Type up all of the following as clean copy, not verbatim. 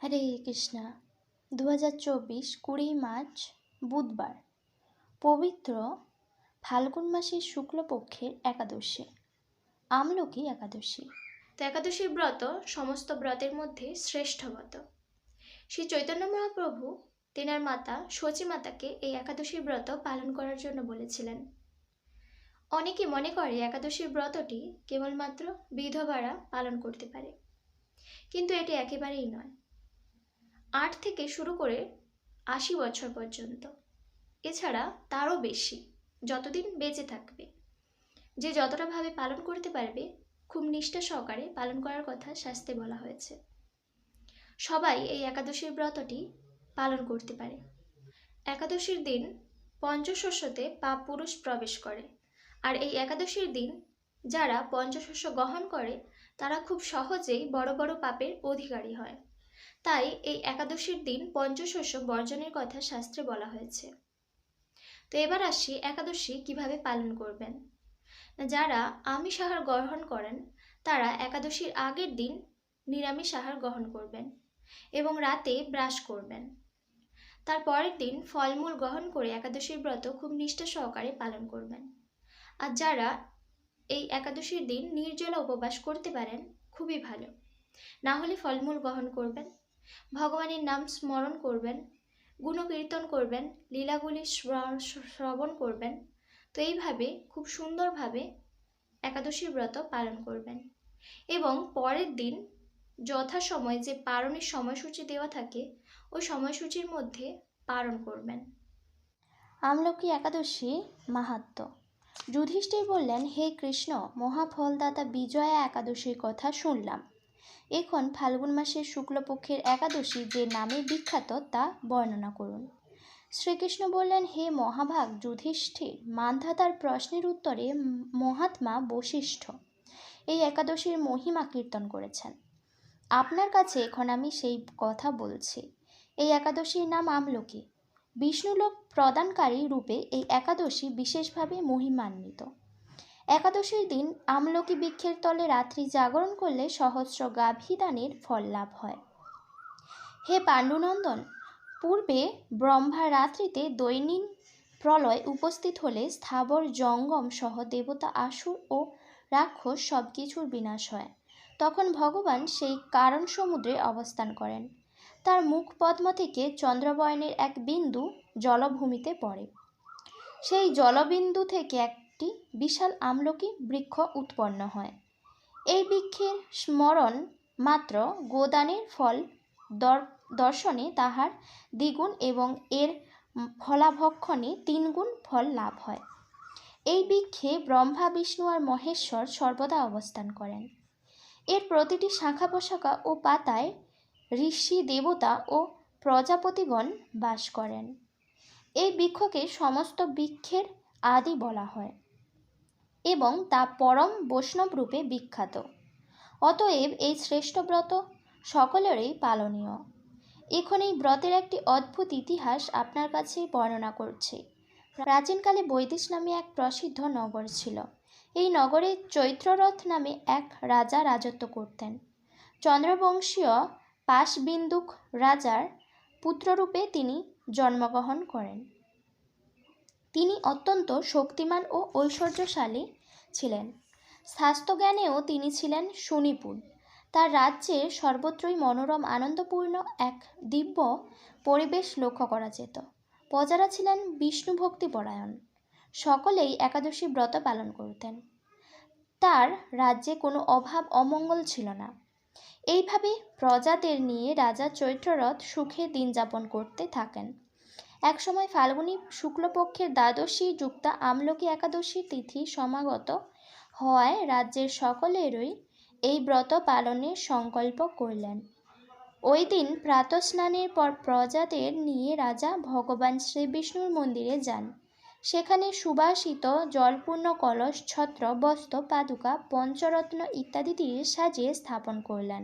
হরে Krishna. 2024 20 March বুধবার, পবিত্র ফাল্গুন মাসের শুক্লপক্ষের একাদশী, আমলকি একাদশী। তো একাদশীর ব্রত সমস্ত ব্রতের মধ্যে শ্রেষ্ঠ ব্রত। শ্রী চৈতন্য মহাপ্রভু তেনার মাতা সচী মাতাকে এই একাদশীর ব্রত পালন করার জন্য বলেছিলেন। অনেকে মনে করে একাদশীর ব্রতটি কেবলমাত্র বিধবারা পালন করতে পারে, কিন্তু এটি একেবারেই নয়। 8 থেকে শুরু করে 80 বছর পর্যন্ত, এছাড়া তারও বেশি, যতদিন বেঁচে থাকবে, যে যতটা ভাবে পালন করতে পারবে, খুব নিষ্ঠা সহকারে পালন করার কথা শাস্ত্রে বলা হয়েছে। সবাই এই একাদশীর ব্রতটি পালন করতে পারে। একাদশীর দিন পঞ্চশস্যতে পাপ পুরুষ প্রবেশ করে, আর এই একাদশীর দিন যারা পঞ্চশস্য গ্রহণ করে তারা খুব সহজেই বড় বড় পাপের অধিকারী হয়। তাই এই একাদশীর দিন পঞ্চশস্য বর্জনের কথা শাস্ত্রে বলা হয়েছে। তো এবার আসি একাদশী কিভাবে পালন করবেন। যারা আমিষ আহার গ্রহণ করেন তারা একাদশীর আগের দিন নিরামিষ আহার গ্রহণ করবেন এবং রাতে ব্রাশ করবেন। তার পরের দিন ফলমূল গ্রহণ করে একাদশীর ব্রত খুব নিষ্ঠা সহকারে পালন করবেন। আর যারা এই একাদশীর দিন নির্জলা উপবাস করতে পারেন খুবই ভালো, না হলে ফলমূল গ্রহণ করবেন, ভগবানের নাম স্মরণ করবেন, গুণকীর্তন করবেন, লীলাগুলি শ্রবণ করবেন। তো এইভাবে খুব সুন্দরভাবে একাদশীর ব্রত পালন করবেন এবং পরের দিন যথাসময় যে পারণের সময়সূচি দেওয়া থাকে ওই সময়সূচির মধ্যে পালন করবেন। আমলকি একাদশী মাহাত্ম্য। যুধিষ্ঠির বললেন, হে কৃষ্ণ, মহাফলদাতা বিজয়া একাদশীর কথা শুনলাম। এখন ফাল্গুন মাসের শুক্লপক্ষের একাদশী যে নামে বিখ্যাত তা বর্ণনা করুন। শ্রীকৃষ্ণ বললেন, হে মহাভাগ যুধিষ্ঠির, মান্ধাতার প্রশ্নের উত্তরে মহাত্মা বশিষ্ঠ এই একাদশীর মহিমা কীর্তন করেছেন। আপনার কাছে এখন আমি সেই কথা বলছি। এই একাদশীর নাম আমলকি। বিষ্ণুলোক প্রদানকারী রূপে এই একাদশী বিশেষভাবে মহিমান্বিত। একাদশীর দিন আমলকি বৃক্ষের তলে রাত্রি জাগরণ করলে সহস্র গাভীদানের ফল লাভ হয়। হে পাণ্ডুনন্দন, পূর্বে ব্রহ্মা রাত্রিতে দৈনিক প্রলয় উপস্থিত হলে স্থাবর জঙ্গম সহ দেবতা, আসুর ও রাক্ষস সব কিছুর বিনাশ হয়। তখন ভগবান সেই কারণ সমুদ্রে অবস্থান করেন। তার মুখ পদ্ম থেকে চন্দ্রবয়নের এক বিন্দু জলভূমিতে পড়ে। সেই জলবিন্দু থেকে একটি বিশাল আমলকি বৃক্ষ উৎপন্ন হয়। এই বৃক্ষের স্মরণ মাত্র গোদানের ফল দর্শনে তাহার দ্বিগুণ এবং এর ফলাভক্ষণে 3 গুণ ফল লাভ হয়। এই বৃক্ষে ব্রহ্মা, বিষ্ণু আর মহেশ্বর সর্বদা অবস্থান করেন। এর প্রতিটি শাখা প্রশাখা ও পাতায় ঋষি, দেবতা ও প্রজাপতিগণ বাস করেন। এই বৃক্ষকে সমস্ত বৃক্ষের আদি বলা হয় এবং তা পরম বৈষ্ণব রূপে বিখ্যাত। অতএব এই শ্রেষ্ঠ ব্রত সকলেরই পালনীয়। এখন এই ব্রতের একটি অদ্ভুত ইতিহাস আপনার কাছে বর্ণনা করছি। প্রাচীনকালে বৈদেশ নামে এক প্রসিদ্ধ নগর ছিল। এই নগরে চৈত্ররথ নামে এক রাজা রাজত্ব করতেন। চন্দ্রবংশীয় পাশবিন্দুক রাজার পুত্ররূপে তিনি জন্মগ্রহণ করেন। তিনি অত্যন্ত শক্তিমান ও ঐশ্বর্যশালী ছিলেন। শাস্ত্রজ্ঞানেও তিনি ছিলেন সুনিপুণ। তার রাজ্যের সর্বত্রই মনোরম আনন্দপূর্ণ এক দিব্য পরিবেশ লক্ষ্য করা যেত। প্রজারা ছিলেন বিষ্ণু ভক্তিপরায়ণ। সকলেই একাদশী ব্রত পালন করতেন। তার রাজ্যে কোনো অভাব অমঙ্গল ছিল না। এইভাবে প্রজাদের নিয়ে রাজা চৈত্ররথ সুখে দিন যাপন করতে থাকেন। একসময় ফাল্গুনী শুক্লপক্ষের দ্বাদশী যুক্তা আমলকি একাদশী তিথি সমাগত হওয়ায় রাজ্যের সকলেরই এই ব্রত পালনের সংকল্প করলেন। ওই দিন প্রাতঃস্নানের পর প্রজাদের নিয়ে রাজা ভগবান শ্রীবিষ্ণুর মন্দিরে যান। সেখানে সুবাসিত জলপূর্ণ কলস, ছত্র, বস্ত্র, পাদুকা, পঞ্চরত্ন ইত্যাদি দিয়ে সাজিয়ে স্থাপন করলেন।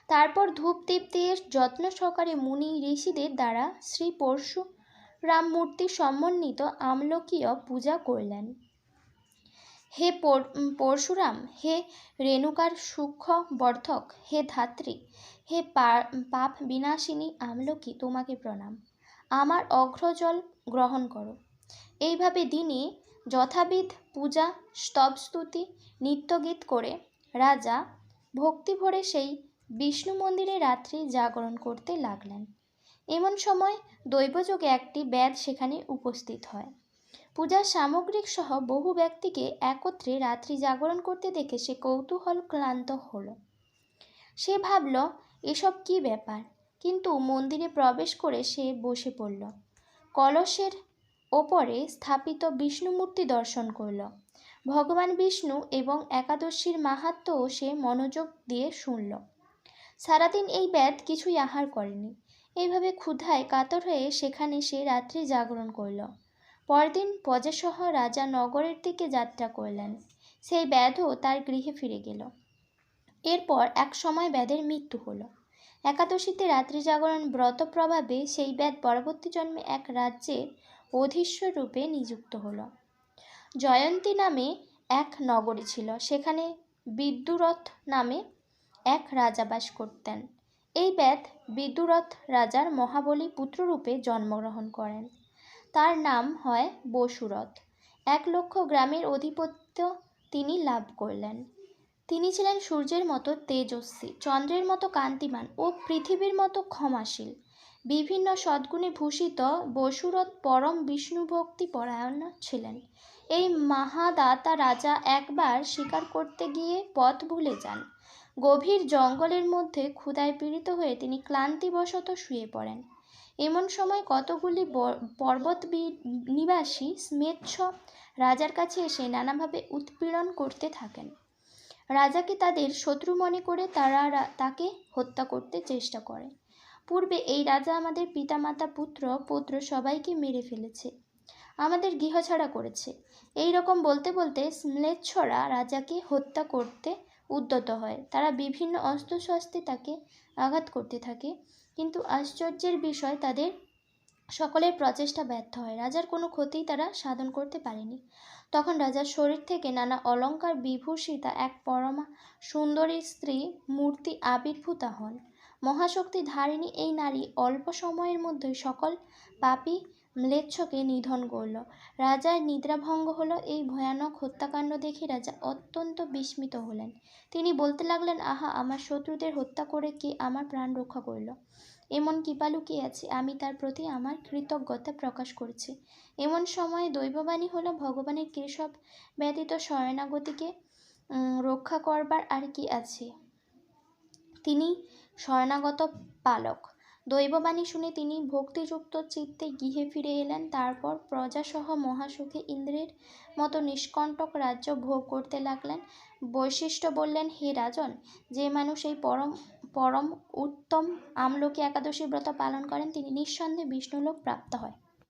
তারপর ধূপ দীপ দিয়ে যত্ন সহকারে মুনি ঋষিদের দ্বারা শ্রী পরশুরাম মূর্তি সমন্বিত আমলকীয় পূজা করলেন। হে পরশুরাম, হে রেণুকার সূক্ষ্ম বর্ধক, হে ধাত্রী, হে পাপ বিনাশিনী আমলকি, তোমাকে প্রণাম, আমার অঘ্রজল গ্রহণ করো। এইভাবে দিনে যথাবিধ পূজা, স্তবস্তুতি, নিত্যগীত করে রাজা ভক্তি ভরে সেই বিষ্ণু মন্দিরে রাত্রি জাগরণ করতে লাগলেন। এমন সময় দৈবযোগে একটি ব্যাধ সেখানে উপস্থিত হয়। পূজার সামগ্রিক সহ বহু ব্যক্তিকে একত্রে রাত্রি জাগরণ করতে দেখে সে কৌতূহল ক্লান্ত হল। সে ভাবল এসব কি ব্যাপার, কিন্তু মন্দিরে প্রবেশ করে সে বসে পড়ল। কলসের ওপরে স্থাপিত বিষ্ণু মূর্তি দর্শন করল। ভগবান বিষ্ণু এবং একাদশীর মাহাত্ম্যও সে মনোযোগ দিয়ে শুনল। সারাদিন এই ব্যাধ কিছুই আহার করেনি। এইভাবে ক্ষুধায় কাতর হয়ে সেখানে সে রাত্রি জাগরণ করল। পরদিন প্রজাসহ রাজা নগরের দিকে যাত্রা করলেন। সেই ব্যাধও তার গৃহে ফিরে গেল। এরপর এক সময় ব্যাধের মৃত্যু হলো। একাদশীতে রাত্রি জাগরণ ব্রত প্রভাবে সেই ব্যাধ পরবর্তী জন্মে এক রাজ্যের অধীশ্বর রূপে নিযুক্ত হলো। জয়ন্তী নামে এক নগরী ছিল। সেখানে বিদ্যুরথ নামে এক রাজা বাস করতেন। এই ব্যাধ বিদ্যুরথ রাজার মহাবলী পুত্ররূপে জন্মগ্রহণ করেন। তার নাম হয় বসুরথ। 1,00,000 গ্রামের অধিপত্য তিনি লাভ করলেন। তিনি ছিলেন সূর্যের মতো তেজস্বী, চন্দ্রের মতো কান্তিমান ও পৃথিবীর মতো ক্ষমাশীল। বিভিন্ন সদ্গুণে ভূষিত বসুরথ পরম বিষ্ণুভক্তি পরায়ণ ছিলেন। এই মহাদাতা রাজা একবার শিকার করতে গিয়ে পথ ভুলে যান। গভীর জঙ্গলের মধ্যে ক্ষুধায় পীড়িত হয়ে তিনি ক্লান্তিবশত শুয়ে পড়েন। এমন সময় কতগুলি পর্বত নিবাসী স্মেচ্ছ রাজার কাছে এসে নানাভাবে উৎপীড়ন করতে থাকেন। রাজাকে তাদের শত্রু মনে করে তারা তাকে হত্যা করতে চেষ্টা করে। পূর্বে এই রাজা আমাদের পিতামাতা পুত্র পৌত্র সবাইকে মেরে ফেলেছে, আমাদের গৃহছাড়া করেছে। এই রকম বলতে বলতে ম্লেচ্ছরা রাজাকে হত্যা করতে উদ্যত হয়। তারা বিভিন্ন অস্ত্রশস্ত্রে তাকে আঘাত করতে থাকে, কিন্তু আশ্চর্যের বিষয় তাদের সকলের প্রচেষ্টা ব্যর্থ হয়। রাজার কোনো ক্ষতি তারা সাধন করতে পারেনি। তখন রাজার শরীর থেকে নানা অলঙ্কার বিভূষিতা এক পরমা সুন্দরী স্ত্রী মূর্তি আবির্ভূতা হন। মহাশক্তি ধারিণী এই নারী অল্প সময়ের মধ্যে সকল পাপী ম্লেচ্ছকে নিধন করল। রাজার নিদ্রাভঙ্গ হলো। এই ভয়ানক হত্যাকাণ্ড দেখে রাজা অত্যন্ত বিস্মিত হলেন। তিনি বলতে লাগলেন, আহা, আমার শত্রুদের হত্যা করে কে আমার প্রাণ রক্ষা করল? এমন কৃপালু কে আছে? আমি তার প্রতি আমার কৃতজ্ঞতা প্রকাশ করছি। এমন সময় দৈববাণী হলো, ভগবানের কেশব ব্যতীত শরণাগতিকে রক্ষা করবার আর কি আছে? তিনি শরণাগত পালক। দৈববাণী শুনে তিনি ভক্তিযুক্ত চিত্তে গৃহে ফিরে এলেন। তারপর প্রজাসহ মহাসুখে ইন্দ্রের মতো নিষ্কণ্টক রাজ্য ভোগ করতে লাগলেন। বৈশিষ্ট্য বললেন, হে রাজন, যে মানুষ এই পরম উত্তম আমলকি একাদশী ব্রত পালন করেন তিনি নিঃসন্দেহে বিষ্ণুলোক প্রাপ্ত হয়।